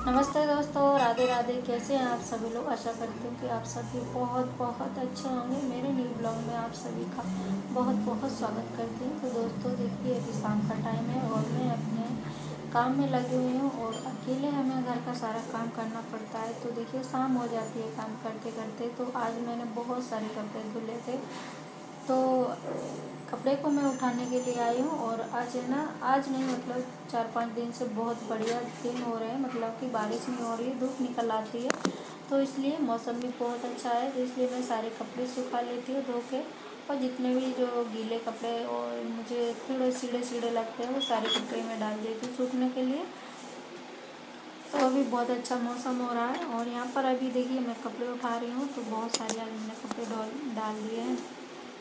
नमस्ते दोस्तों, राधे राधे। कैसे हैं आप सभी लोग। आशा करती हूँ कि आप सभी बहुत बहुत अच्छे होंगे। मेरे न्यू ब्लॉग में आप सभी का बहुत बहुत स्वागत करती हूँ। तो दोस्तों देखिए, अभी शाम का टाइम है और मैं अपने काम में लगी हुई हूँ और अकेले हमें घर का सारा काम करना पड़ता है। तो देखिए, शाम हो जाती है काम करते करते। तो आज मैंने बहुत सारे कपड़े धुले थे, तो कपड़े को मैं उठाने के लिए आई हूँ। और आज है ना, आज नहीं मतलब 4-5 दिन से बहुत बढ़िया दिन हो रहे हैं। मतलब कि बारिश नहीं हो रही है, धूप निकल आती है, तो इसलिए मौसम भी बहुत अच्छा है। तो इसलिए मैं सारे कपड़े सुखा लेती हूँ धो के, और जितने भी जो गीले कपड़े और मुझे थोड़े सीढ़े सीढ़े लगते हैं वो सारे कपड़े में डाल देती हूँ सूखने के लिए। तो अभी बहुत अच्छा मौसम हो रहा है और यहाँ पर अभी देखिए मैं कपड़े उठा रही हूँ। तो बहुत सारे आज मैंने कपड़े डाल दिए हैं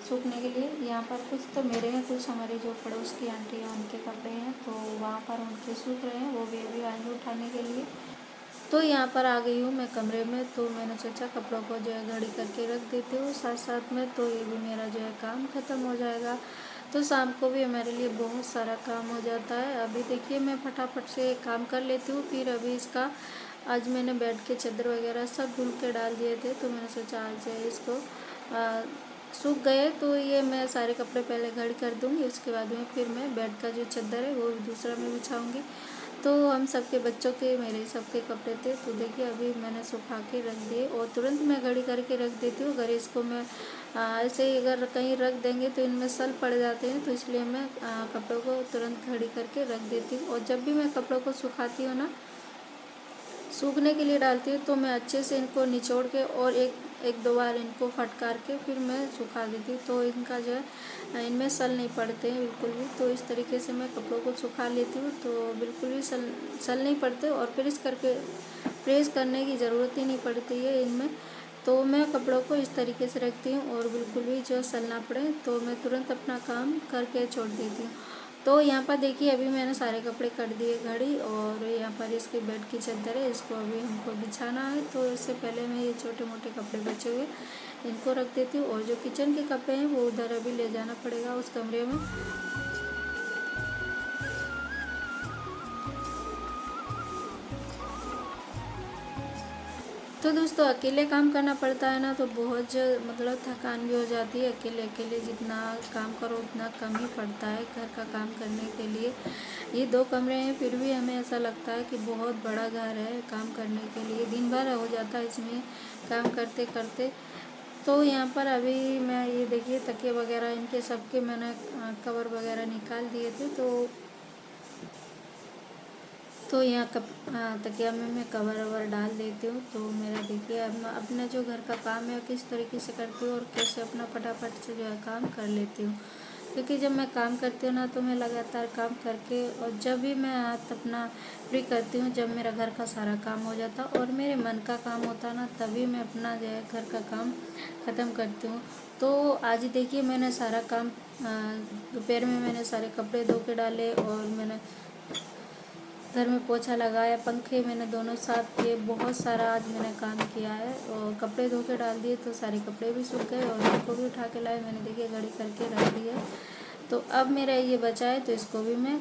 सूखने के लिए। यहाँ पर कुछ तो मेरे हैं, कुछ हमारे जो पड़ोस की आंटी हैं उनके कपड़े हैं, तो वहाँ पर उनके सूख रहे हैं, वो भी अभी आएंगे उठाने के लिए। तो यहाँ पर आ गई हूँ मैं कमरे में। तो मैंने सोचा कपड़ों को जो है घड़ी करके रख देती हूँ साथ साथ में, तो ये भी मेरा जो है काम ख़त्म हो जाएगा। तो शाम को भी हमारे लिए बहुत सारा काम हो जाता है। अभी देखिए मैं फटाफट से काम कर लेती हूँ। फिर अभी इसका आज मैंने बेड के चादर वगैरह सब धुल के डाल दिए थे, तो मैंने सोचा आज जो है इसको सूख गए तो ये मैं सारे कपड़े पहले घड़ी कर दूँगी, उसके बाद में फिर मैं बेड का जो चादर है वो दूसरा में बिछाऊँगी। तो हम सबके बच्चों के, मेरे सबके कपड़े थे, तो देखिए अभी मैंने सुखा के रख दिए और तुरंत मैं घड़ी करके रख देती हूँ। अगर इसको मैं ऐसे ही अगर कहीं रख देंगे तो इनमें सल पड़ जाते हैं, तो इसलिए मैं कपड़ों को तुरंत घड़ी करके रख देती हूँ। और जब भी मैं कपड़ों को सुखाती हूँ ना, सूखने के लिए डालती हूँ, तो मैं अच्छे से इनको निचोड़ के और एक दो बार इनको फटकार के फिर मैं सुखा देती हूँ, तो इनका जो है इनमें सल नहीं पड़ते हैं बिल्कुल भी। तो इस तरीके से मैं कपड़ों को सुखा लेती हूँ, तो बिल्कुल भी सल नहीं पड़ते और प्रेस करके प्रेस करने की ज़रूरत ही नहीं पड़ती है इनमें। तो मैं कपड़ों को इस तरीके से रखती हूँ और बिल्कुल भी जो सल ना पड़े तो मैं तुरंत अपना काम करके छोड़ देती हूँ। तो यहाँ पर देखिए अभी मैंने सारे कपड़े कर दिए घड़ी, और यहाँ पर इसके बेड की चादर है, इसको अभी हमको बिछाना है। तो इससे पहले मैं ये छोटे मोटे कपड़े बचे हुए इनको रख देती हूँ, और जो किचन के कपड़े हैं वो उधर अभी ले जाना पड़ेगा उस कमरे में। तो दोस्तों अकेले काम करना पड़ता है ना, तो बहुत मतलब थकान भी हो जाती है। अकेले अकेले जितना काम करो उतना कम ही पड़ता है घर का काम करने के लिए। ये 2 कमरे हैं, फिर भी हमें ऐसा लगता है कि बहुत बड़ा घर है काम करने के लिए। दिन भर हो जाता है इसमें काम करते करते। तो यहाँ पर अभी मैं ये देखिए तकिए वगैरह इनके सबके मैंने कवर वगैरह निकाल दिए थे। तो यहाँ तकिया में मैं कवर ववर डाल देती हूँ। तो मेरा देखिए अब मैं अपना जो घर का काम है किस तरीके से करती हूँ और कैसे अपना फटाफट से जो है काम कर लेती हूँ। क्योंकि जब मैं काम करती हूँ ना, तो मैं लगातार काम करके, और जब भी मैं हाथ अपना फ्री करती हूँ, जब मेरा घर का सारा काम हो जाता और मेरे मन का काम होता ना, तभी मैं अपना जो है घर का काम ख़त्म करती हूँ। तो आज देखिए मैंने सारा काम दोपहर में मैंने सारे कपड़े धो के डाले, और मैंने घर में पोछा लगाया, पंखे मैंने दोनों साथ किए। बहुत सारा आज मैंने काम किया है, और कपड़े धो के डाल दिए तो सारे कपड़े भी सूख गए, और इनको भी उठा के लाए मैंने, देखिए घड़ी करके रख दी है। तो अब मेरा ये बचा है, तो इसको भी मैं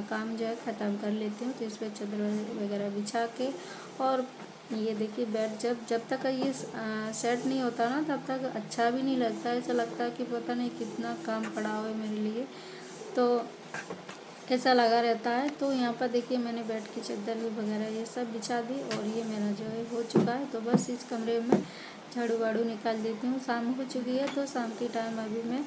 काम जो है ख़त्म कर लेती हूँ। तो इस पर चादर वगैरह बिछा के, और ये देखिए बेड जब तक ये सेट नहीं होता ना, तब तक अच्छा भी नहीं लगता। ऐसा लगता है कि पता नहीं कितना काम पड़ा हुआ है मेरे लिए, तो ऐसा लगा रहता है। तो यहाँ पर देखिए मैंने बेड की चादर भी वगैरह ये सब बिछा दी, और ये मेरा जो है हो चुका है। तो बस इस कमरे में झाड़ू वाड़ू निकाल देती हूँ। शाम हो चुकी है, तो शाम के टाइम अभी मैं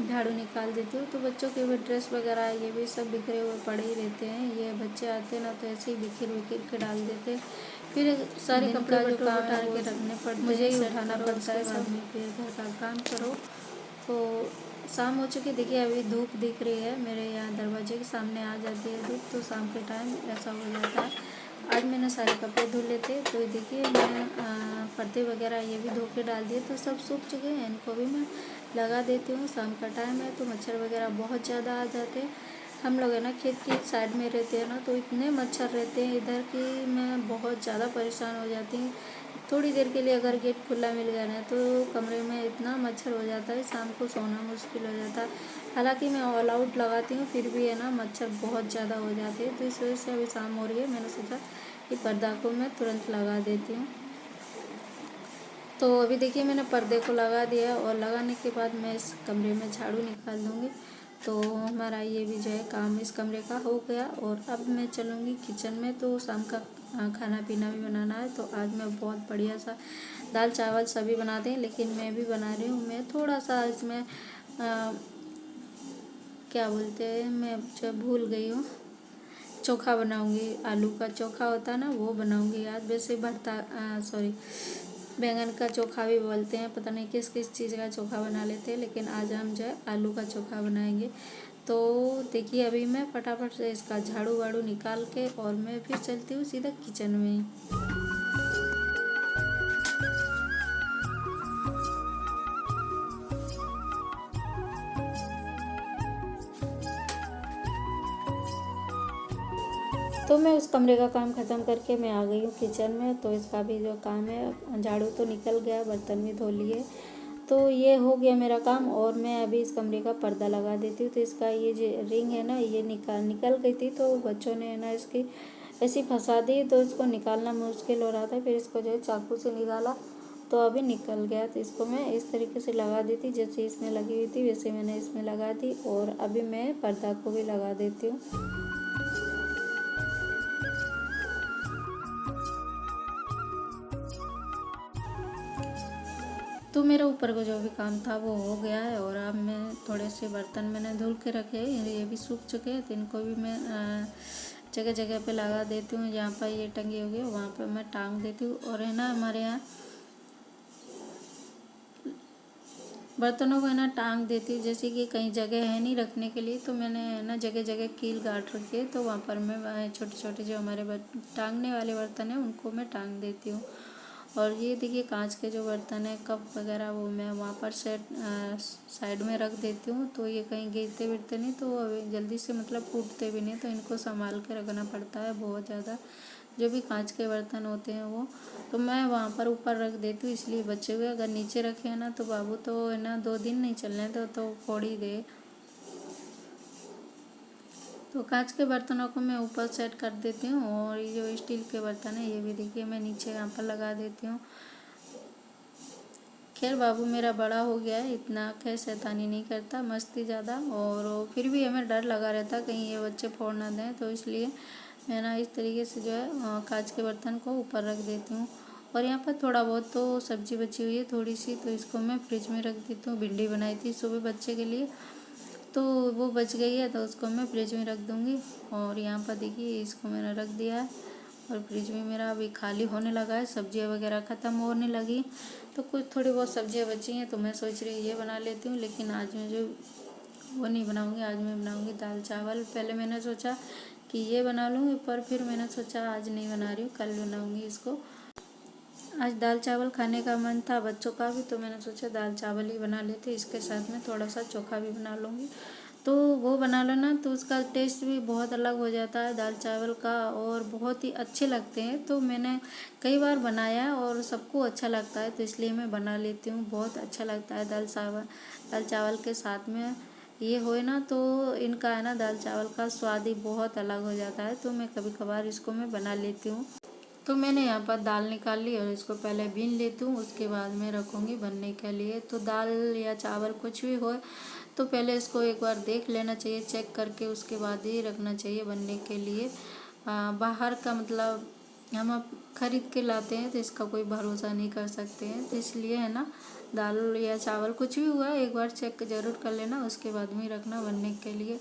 झाड़ू निकाल देती हूँ। तो बच्चों के भी ड्रेस वगैरह ये भी सब बिखरे हुए पड़े ही रहते हैं। ये बच्चे आते हैं ना, तो ऐसे ही बिखर बिखर के डाल देते। फिर सारे कपड़े जो काम उठा के रखने पड़ते, मुझे ही उठाना पड़ता है सब में। फिर घर का काम करो। तो शाम हो चुकी, देखिए अभी धूप दिख रही है मेरे यहाँ दरवाजे के सामने आ जाती है धूप, तो शाम के टाइम ऐसा हो जाता है। आज मैंने सारे कपड़े धुले थे, तो देखिए मैं पर्दे वगैरह ये भी धो के डाल दिए, तो सब सूख चुके हैं। इनको भी मैं लगा देती हूँ। शाम का टाइम है, तो मच्छर वगैरह बहुत ज़्यादा आ जाते हैं। हम लोग है ना खेत की साइड में रहते हैं ना, तो इतने मच्छर रहते हैं इधर की मैं बहुत ज़्यादा परेशान हो जाती हूँ। थोड़ी देर के लिए अगर गेट खुला मिल गया ना तो कमरे में इतना मच्छर हो जाता है, शाम को सोना मुश्किल हो जाता है। हालांकि मैं ऑल आउट लगाती हूँ फिर भी है ना मच्छर बहुत ज़्यादा हो जाते हैं। तो इस वजह से अभी शाम हो रही है, मैंने सोचा कि पर्दा को मैं तुरंत लगा देती हूँ। तो अभी देखिए मैंने पर्दे को लगा दिया और लगाने के बाद मैं इस कमरे में झाड़ू निकाल दूँगी। तो हमारा ये भी जो है काम इस कमरे का हो गया। और अब मैं चलूँगी किचन में। तो शाम का खाना पीना भी बनाना है। तो आज मैं बहुत बढ़िया सा दाल चावल सभी बनाते हैं, लेकिन मैं भी बना रही हूँ। मैं थोड़ा सा इसमें क्या बोलते हैं, मैं जो भूल गई हूँ, चोखा बनाऊँगी। आलू का चोखा होता है ना, वो बनाऊँगी आज। वैसे भरता सॉरी बैंगन का चोखा भी बोलते हैं, पता नहीं किस किस चीज़ का चोखा बना लेते हैं, लेकिन आज हम जो है आलू का चोखा बनाएंगे। तो देखिए अभी मैं फटाफट से इसका झाड़ू वाड़ू निकाल के और मैं फिर चलती हूँ सीधा किचन में ही। तो मैं उस कमरे का काम ख़त्म करके मैं आ गई हूँ किचन में। तो इसका भी जो काम है, झाड़ू तो निकल गया, बर्तन भी धो लिए। तो ये हो गया मेरा काम। और मैं अभी इस कमरे का पर्दा लगा देती हूँ। तो इसका ये जो रिंग है ना, ये निकल गई थी। तो बच्चों ने ना इसकी ऐसी फंसा दी, तो इसको निकालना मुश्किल हो रहा था। फिर इसको जो है चाकू से निकाला तो अभी निकल गया। तो इसको मैं इस तरीके से लगा दी थी, जैसे इसमें लगी हुई थी वैसे मैंने इसमें लगा दी। और अभी मैं पर्दा को भी लगा देती हूँ। तो मेरा ऊपर का जो भी काम था वो हो गया है। और अब मैं थोड़े से बर्तन मैंने धुल के रखे हैं, ये भी सूख चुके हैं। तो इनको भी मैं जगह जगह पे लगा देती हूँ। जहाँ पर ये टंगी होगी वहाँ पर मैं टांग देती हूँ। और है ना हमारे यहाँ बर्तनों को है ना टांग देती हूँ, जैसे कि कहीं जगह है नहीं रखने के लिए। तो मैंने है ना जगह जगह कील गाड़ रखी है। तो वहाँ पर मैं छोटे छोटे जो हमारे टांगने वाले बर्तन हैं उनको मैं टांग देती हूँ। और ये देखिए कांच के जो बर्तन है, कप वगैरह, वो मैं वहाँ पर साइड में रख देती हूँ। तो ये कहीं गिरते विरते नहीं, तो जल्दी से मतलब टूटते भी नहीं। तो इनको संभाल के रखना पड़ता है बहुत ज़्यादा, जो भी कांच के बर्तन होते हैं वो। तो मैं वहाँ पर ऊपर रख देती हूँ, इसलिए बचे हुए अगर नीचे रखे हैं ना तो बाबू तो है ना 2 दिन नहीं चलने तो फोड़ ही दे। तो कांच के बर्तनों को मैं ऊपर सेट कर देती हूँ। और ये जो स्टील के बर्तन है ये भी देखिए मैं नीचे यहाँ पर लगा देती हूँ। खैर बाबू मेरा बड़ा हो गया है, इतना खैर शैतानी नहीं करता, मस्ती ज़्यादा। और फिर भी हमें डर लगा रहता कहीं ये बच्चे फोड़ ना दें। तो इसलिए मैं ना इस तरीके से जो है कांच के बर्तन को ऊपर रख देती हूँ। और यहाँ पर थोड़ा बहुत तो सब्जी बची हुई है थोड़ी सी, तो इसको मैं फ्रिज में रख देती हूँ। भिंडी बनाई थी सुबह बच्चे के लिए, तो वो बच गई है, तो उसको मैं फ्रिज में रख दूँगी। और यहाँ पर देखिए इसको मैंने रख दिया है और फ्रिज में मेरा अभी खाली होने लगा है, सब्जियाँ वगैरह ख़त्म होने लगी। तो कुछ थोड़ी बहुत सब्जियाँ बची हैं, तो मैं सोच रही हूँ ये बना लेती हूँ। लेकिन आज मैं जो वो नहीं बनाऊँगी, आज मैं बनाऊँगी दाल चावल। पहले मैंने सोचा कि ये बना लूँगी, पर फिर मैंने सोचा आज नहीं बना रही हूँ, कल बनाऊँगी इसको। आज दाल चावल खाने का मन था बच्चों का भी, तो मैंने सोचा दाल चावल ही बना लेते, इसके साथ में थोड़ा सा चोखा भी बना लूँगी। तो वो बना लो ना तो उसका टेस्ट भी बहुत अलग हो जाता है दाल चावल का, और बहुत ही अच्छे लगते हैं। तो मैंने कई बार बनाया और सबको अच्छा लगता है, तो इसलिए मैं बना लेती हूँ। बहुत अच्छा लगता है दाल चावल के साथ में ये होए ना, तो इनका है ना दाल चावल का स्वाद ही बहुत अलग हो जाता है। तो मैं कभी कभार इसको मैं बना लेती हूँ। तो मैंने यहाँ पर दाल निकाल ली और इसको पहले बीन लेती हूँ, उसके बाद मैं रखूँगी बनने के लिए। तो दाल या चावल कुछ भी हो तो पहले इसको एक बार देख लेना चाहिए, चेक करके उसके बाद ही रखना चाहिए बनने के लिए। बाहर का मतलब हम अब खरीद के लाते हैं तो इसका कोई भरोसा नहीं कर सकते हैं। तो इसलिए है ना दाल या चावल कुछ भी हुआ एक बार चेक ज़रूर कर लेना, उसके बाद में रखना बनने के लिए।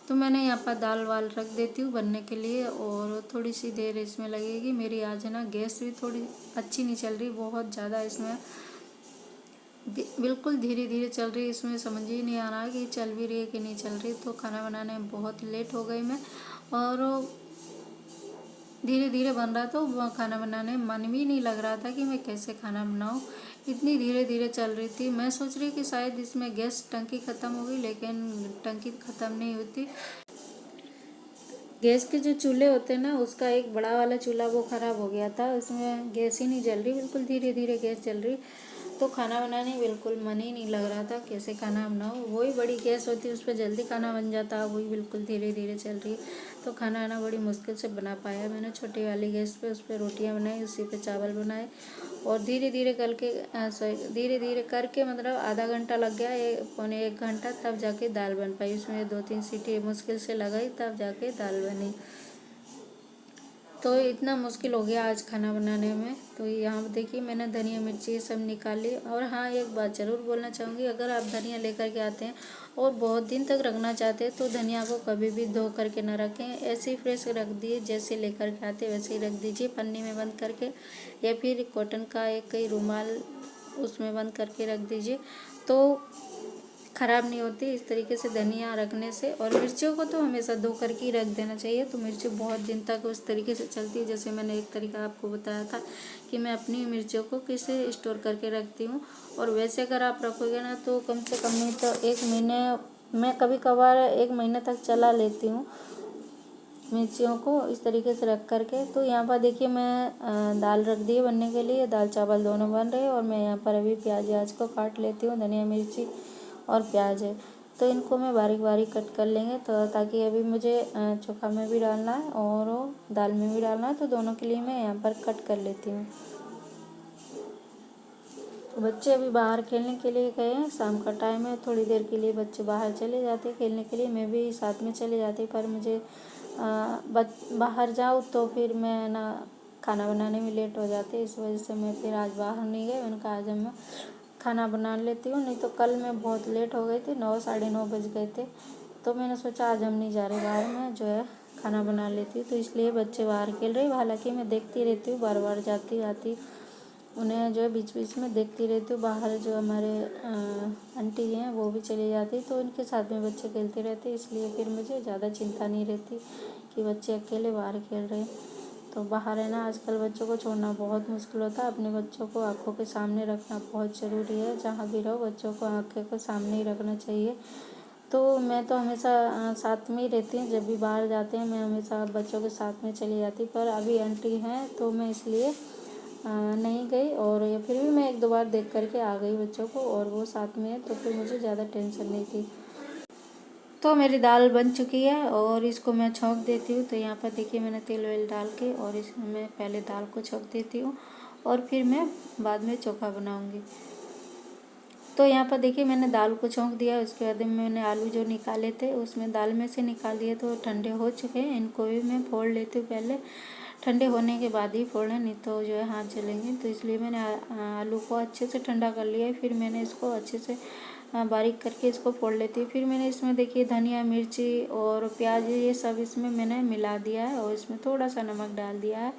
तो मैंने यहाँ पर दाल वाल रख देती हूँ बनने के लिए। और थोड़ी सी देर इसमें लगेगी मेरी। आज है ना गैस भी थोड़ी अच्छी नहीं चल रही, बहुत ज़्यादा इसमें बिल्कुल धीरे धीरे चल रही है। इसमें समझ ही नहीं आ रहा है कि चल भी रही है कि नहीं चल रही। तो खाना बनाने में बहुत लेट हो गई मैं, और धीरे धीरे बन रहा तो खाना बनाने में मन भी नहीं लग रहा था कि मैं कैसे खाना बनाऊं। इतनी धीरे धीरे चल रही थी। मैं सोच रही कि शायद इसमें गैस टंकी ख़त्म हो गई, लेकिन टंकी ख़त्म नहीं होती। गैस के जो चूल्हे होते हैं ना, उसका एक बड़ा वाला चूल्हा वो ख़राब हो गया था, उसमें गैस ही नहीं जल रही, बिल्कुल धीरे धीरे गैस जल रही। तो खाना बनाने बिल्कुल मन ही नहीं लग रहा था, कैसे खाना बनाओ। वही बड़ी गैस होती उस पर जल्दी खाना बन जाता, वही बिल्कुल धीरे धीरे चल रही। तो खाना आना बड़ी मुश्किल से बना पाया मैंने। छोटी वाली गैस पे उस पर रोटियाँ बनाई, उसी पे चावल बनाए, और धीरे धीरे धीरे धीरे करके मतलब आधा घंटा लग गया, पौने 1 घंटा, तब जाके दाल बन पाई। उसमें 2-3 सीटी मुश्किल से लगाई, तब जाके दाल बनी। तो इतना मुश्किल हो गया आज खाना बनाने में। तो यहाँ देखिए मैंने धनिया मिर्ची ये सब निकाली। और हाँ, एक बात ज़रूर बोलना चाहूँगी, अगर आप धनिया लेकर के आते हैं और बहुत दिन तक रखना चाहते हैं तो धनिया को कभी भी धो करके ना रखें, ऐसे ही फ्रेश रख दिए, जैसे लेकर के आते वैसे ही रख दीजिए, पन्नी में बंद करके, या फिर कॉटन का एक कई रुमाल उसमें बंद करके रख दीजिए, तो ख़राब नहीं होती इस तरीके से धनिया रखने से। और मिर्चियों को तो हमेशा धो करके ही रख देना चाहिए, तो मिर्ची बहुत दिन तक उस तरीके से चलती है। जैसे मैंने एक तरीका आपको बताया था कि मैं अपनी मिर्चियों को कैसे स्टोर करके रखती हूँ। और वैसे अगर आप रखोगे ना तो कम से कम नहीं तो 1 महीने, मैं कभी कभार 1 महीने तक चला लेती हूँ मिर्चियों को इस तरीके से रख करके। तो यहाँ पर देखिए मैं दाल रख दी है बनने के लिए, दाल चावल दोनों बन रहे हैं। और मैं यहाँ पर अभी प्याज को काट लेती हूँ, धनिया मिर्ची और प्याज है, तो इनको मैं बारीक बारीक कट कर लेंगे, तो ताकि अभी मुझे चोखा में भी डालना है और दाल में भी डालना है, तो दोनों के लिए मैं यहाँ पर कट कर लेती हूँ। तो बच्चे अभी बाहर खेलने के लिए गए हैं, शाम का टाइम है, थोड़ी देर के लिए बच्चे बाहर चले जाते हैं खेलने के लिए, मैं भी साथ में चले जाती, पर मुझे बाहर जाऊँ तो फिर मैं ना खाना बनाने में लेट हो जाती है, इस वजह से मैं फिर आज बाहर नहीं गई। मैंने कहा आज मैं खाना बना लेती हूँ, नहीं तो कल मैं बहुत लेट हो गई थी, 9 साढ़े 9 बज गए थे, तो मैंने सोचा आज हम नहीं जा रहे बाहर, मैं जो है खाना बना लेती हूँ। तो इसलिए बच्चे बाहर खेल रहे, हालांकि मैं देखती रहती हूँ, बार बार जाती आती उन्हें जो है बीच बीच में देखती रहती हूँ। बाहर जो हमारे आंटी हैं वो भी चली जाती, तो उनके साथ में बच्चे खेलते रहते, इसलिए फिर मुझे ज़्यादा चिंता नहीं रहती कि बच्चे अकेले बाहर खेल रहे हैं। तो बाहर है ना, आजकल बच्चों को छोड़ना बहुत मुश्किल होता है, अपने बच्चों को आंखों के सामने रखना बहुत ज़रूरी है। जहाँ भी रहो बच्चों को आंखें को सामने ही रखना चाहिए। तो मैं तो हमेशा साथ में ही रहती हूँ, जब भी बाहर जाते हैं मैं हमेशा बच्चों के साथ में चली जाती, पर अभी आंटी हैं तो मैं इसलिए नहीं गई। और या फिर भी मैं 1-2 बार देख करके आ गई बच्चों को, और वो साथ में है तो फिर मुझे ज़्यादा टेंशन नहीं थी। तो मेरी दाल बन चुकी है और इसको मैं छौंक देती हूँ। तो यहाँ पर देखिए मैंने तेल वेल डाल के, और इसमें मैं पहले दाल को छौंक देती हूँ और फिर मैं बाद में चोखा बनाऊँगी। तो यहाँ पर देखिए मैंने दाल को छौंक दिया, उसके बाद में मैंने आलू जो निकाले थे उसमें दाल में से निकाल दिए, तो ठंडे हो चुके हैं, इनको भी मैं फोड़ लेती हूँ पहले, ठंडे होने के बाद ही फोड़ें, नहीं तो जो है हाथ जलेंगे। तो इसलिए मैंने आलू को अच्छे से ठंडा कर लिया है, फिर मैंने इसको अच्छे से बारीक करके इसको फोड़ लेती हूँ। फिर मैंने इसमें देखिए धनिया मिर्ची और प्याज ये सब इसमें मैंने मिला दिया है, और इसमें थोड़ा सा नमक डाल दिया है।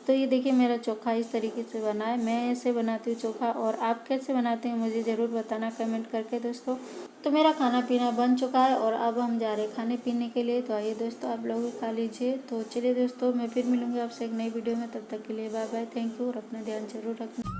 तो ये देखिए मेरा चोखा इस तरीके से बना है। मैं ऐसे बनाती हूँ चोखा, और आप कैसे बनाते हैं मुझे ज़रूर बताना कमेंट करके दोस्तों। तो मेरा खाना पीना बन चुका है और अब हम जा रहे हैं खाने पीने के लिए। तो आइए दोस्तों आप लोग भी खा लीजिए। तो चलिए दोस्तों, मैं फिर मिलूँगी आपसे एक नई वीडियो में, तब तक के लिए बाय बाय, थैंक यू, और अपना ध्यान जरूर रखना।